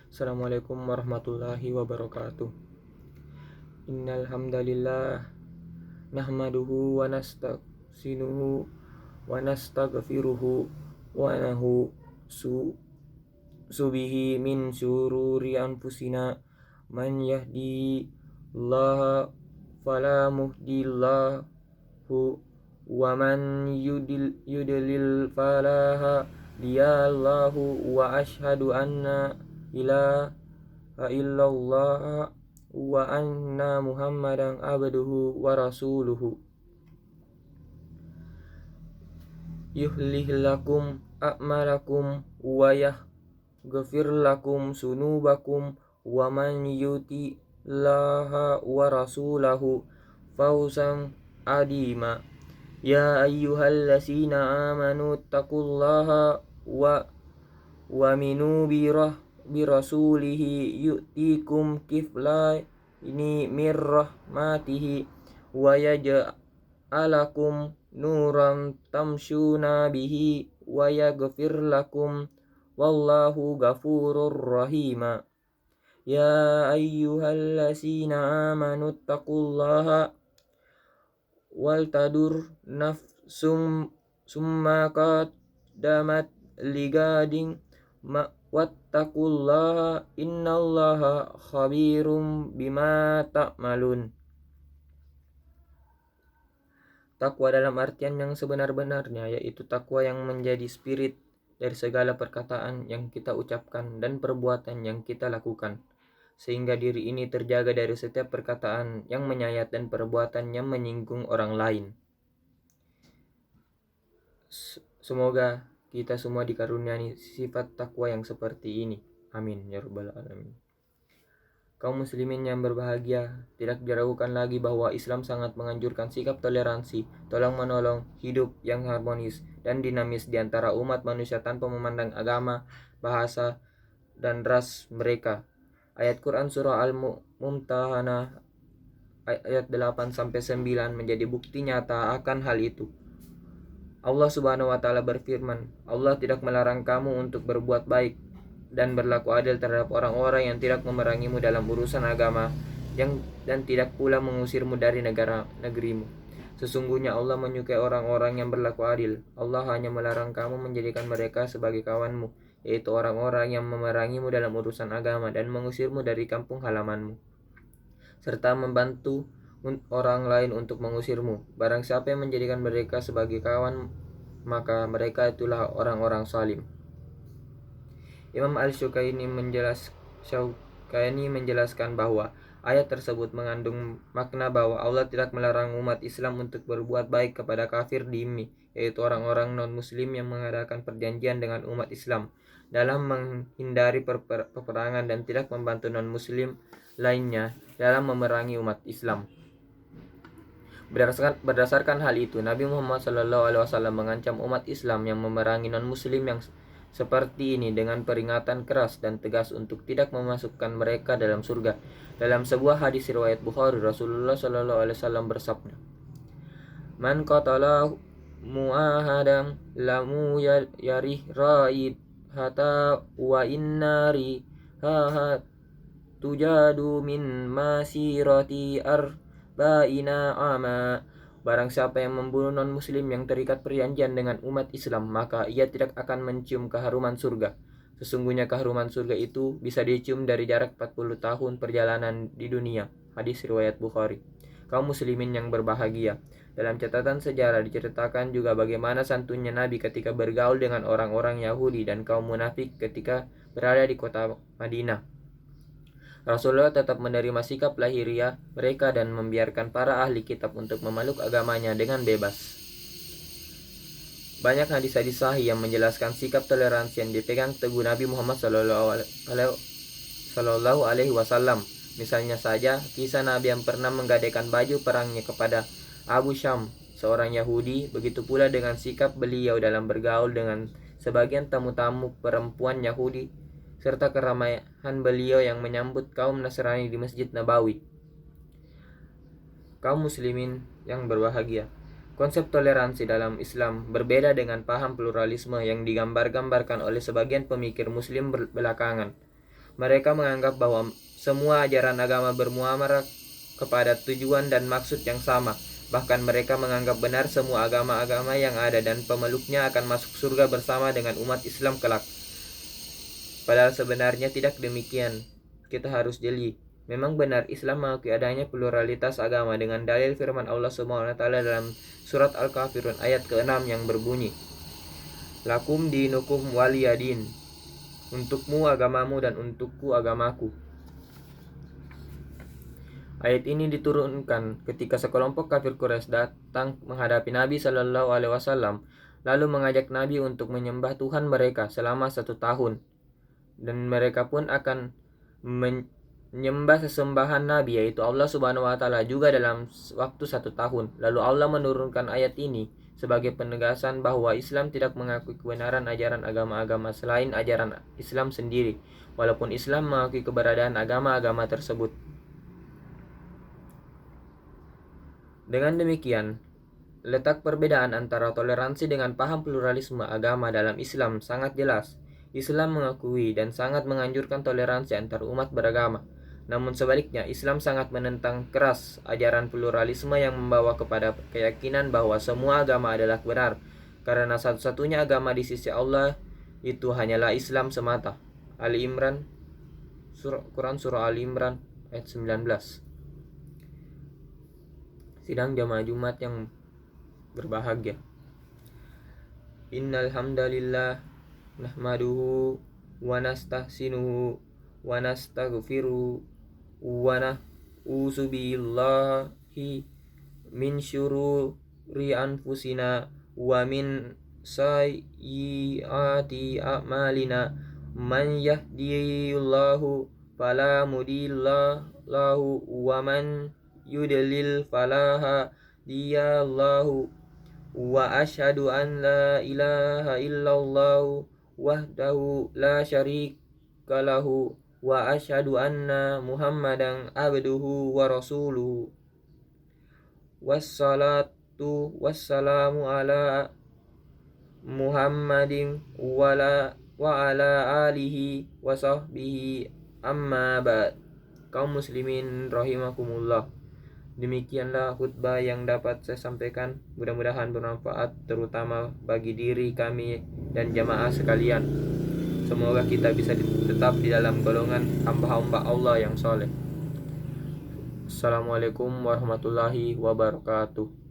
Assalamualaikum warahmatullahi wabarakatuh. Innal hamdalillah nahmaduhu wa nasta'inuhu wa nastaghfiruhu wa nahu subihi min syururi anfusina man yahdillaha fala muhdillahu wa man yudlil fala hadiyallahu wa ashhadu anna ilaha illallah wa anna muhammadan abduhu wa rasuluhu. Yuhlih lakum a'malakum wa yaghfir lakum sunubakum wa man yuti laha wa rasulahu fawzan adima. Ya ayyuhallazina amanu taqullaha wa minu birasulihi yu'tikum kiflaini mir rahmatihi wa yaj'alakum nuran tamshuna bihi wa yaghfir lakum wallahu ghafurur rahim. Ya ayyuhallazina amanu taqullaha wal tadur nafsum summa qaddamat ligadin wattaqullaha innallaha khabirum bima ta'malun. Takwa dalam artian yang sebenar-benarnya, yaitu takwa yang menjadi spirit dari segala perkataan yang kita ucapkan dan perbuatan yang kita lakukan, sehingga diri ini terjaga dari setiap perkataan yang menyayat dan perbuatan yang menyinggung orang lain. Semoga kita semua dikaruniai sifat takwa yang seperti ini. Amin ya rabbal alamin. Kaum muslimin yang berbahagia, tidak diragukan lagi bahwa Islam sangat menganjurkan sikap toleransi, tolong-menolong, hidup yang harmonis dan dinamis di antara umat manusia tanpa memandang agama, bahasa, dan ras mereka. Ayat Quran surah Al-Mumtahanah ayat 8-9 menjadi bukti nyata akan hal itu. Allah Subhanahu wa taala berfirman, Allah tidak melarang kamu untuk berbuat baik dan berlaku adil terhadap orang-orang yang tidak memerangimu dalam urusan agama dan tidak pula mengusirmu dari negerimu. Sesungguhnya Allah menyukai orang-orang yang berlaku adil. Allah hanya melarang kamu menjadikan mereka sebagai kawanmu, yaitu orang-orang yang memerangimu dalam urusan agama dan mengusirmu dari kampung halamanmu, serta membantu orang lain untuk mengusirmu. Barang siapa yang menjadikan mereka sebagai kawan, maka mereka itulah orang-orang zalim. Imam Al-Syukaini menjelaskan bahwa ayat tersebut mengandung makna bahwa Allah tidak melarang umat Islam untuk berbuat baik kepada kafir dhimmi, yaitu orang-orang non-muslim yang mengadakan perjanjian dengan umat Islam dalam menghindari peperangan dan tidak membantu non-muslim lainnya dalam memerangi umat Islam. Berdasarkan hal itu, Nabi Muhammad SAW mengancam umat Islam yang memerangi non-muslim yang seperti ini dengan peringatan keras dan tegas untuk tidak memasukkan mereka dalam surga. Dalam sebuah hadis riwayat Bukhari, Rasulullah SAW bersabda, "Man qatala mu'ahadan lamu yarih ra'id hatta wa innari ha tujadu min masirati arba'ina ama." Barang siapa yang membunuh non-muslim yang terikat perjanjian dengan umat Islam, maka ia tidak akan mencium keharuman surga. Sesungguhnya keharuman surga itu bisa dicium dari jarak 40 tahun perjalanan di dunia. Hadis riwayat Bukhari. Kaum muslimin yang berbahagia, dalam catatan sejarah diceritakan juga bagaimana santunnya Nabi ketika bergaul dengan orang-orang Yahudi dan kaum munafik ketika berada di kota Madinah. Rasulullah tetap menerima sikap lahiriah mereka dan membiarkan para ahli kitab untuk memeluk agamanya dengan bebas. Banyak hadis-hadis sahih yang menjelaskan sikap toleransi yang dipegang teguh Nabi Muhammad Sallallahu Alaihi Wasallam. Misalnya saja kisah Nabi yang pernah menggadaikan baju perangnya kepada Abu Syam, seorang Yahudi. Begitu pula dengan sikap beliau dalam bergaul dengan sebagian tamu-tamu perempuan Yahudi, serta keramaian beliau yang menyambut kaum Nasrani di Masjid Nabawi. Kaum muslimin yang berbahagia, konsep toleransi dalam Islam berbeda dengan paham pluralisme yang digambar-gambarkan oleh sebagian pemikir muslim belakangan. Mereka menganggap bahwa semua ajaran agama bermuamalah kepada tujuan dan maksud yang sama. Bahkan mereka menganggap benar semua agama-agama yang ada dan pemeluknya akan masuk surga bersama dengan umat Islam kelak. Padahal sebenarnya tidak demikian. Kita harus jeli. Memang benar Islam mengakui adanya pluralitas agama dengan dalil firman Allah SWT dalam surat Al-Kafirun ayat ke-6 yang berbunyi, Lakum dinukum waliyadin. Untukmu agamamu dan untukku agamaku. Ayat ini diturunkan ketika sekelompok kafir Quraisy datang menghadapi Nabi Shallallahu Alaihi Wasallam, lalu mengajak Nabi untuk menyembah Tuhan mereka selama 1 tahun, dan mereka pun akan menyembah sesembahan Nabi yaitu Allah Subhanahu Wa Taala juga dalam waktu 1 tahun. Lalu Allah menurunkan ayat ini sebagai penegasan bahwa Islam tidak mengakui kebenaran ajaran agama-agama selain ajaran Islam sendiri, walaupun Islam mengakui keberadaan agama-agama tersebut. Dengan demikian, letak perbedaan antara toleransi dengan paham pluralisme agama dalam Islam sangat jelas. Islam mengakui dan sangat menganjurkan toleransi antar umat beragama. Namun sebaliknya, Islam sangat menentang keras ajaran pluralisme yang membawa kepada keyakinan bahwa semua agama adalah benar, karena satu-satunya agama di sisi Allah itu hanyalah Islam semata. Ali Imran, Quran Surah Ali Imran ayat 19. Sidang jamaah Jumat yang berbahagia. Innal hamdalillah nahmaduhu wa nasta'sinuhu wa nastaghfiruhu wa na'udzu billahi min syururi anfusina wa min sayyiati a'malina. Man yahdihillahu fala mudilla lahu wa man yudlil fala hadiyallahu. Wa asyhadu an la ilaha illallah wahdahu la syarika lahu wa asyhadu anna Muhammadan abduhu wa rasuluhu. Wassalatu wassalamu ala Muhammadin wa ala alihi wa sahbihi amma ba'd. Kaum muslimin rahimakumullah. Demikianlah khutbah yang dapat saya sampaikan. Mudah-mudahan bermanfaat terutama bagi diri kami dan jamaah sekalian. Semoga kita bisa tetap di dalam golongan hamba-hamba Allah yang soleh. Assalamualaikum warahmatullahi wabarakatuh.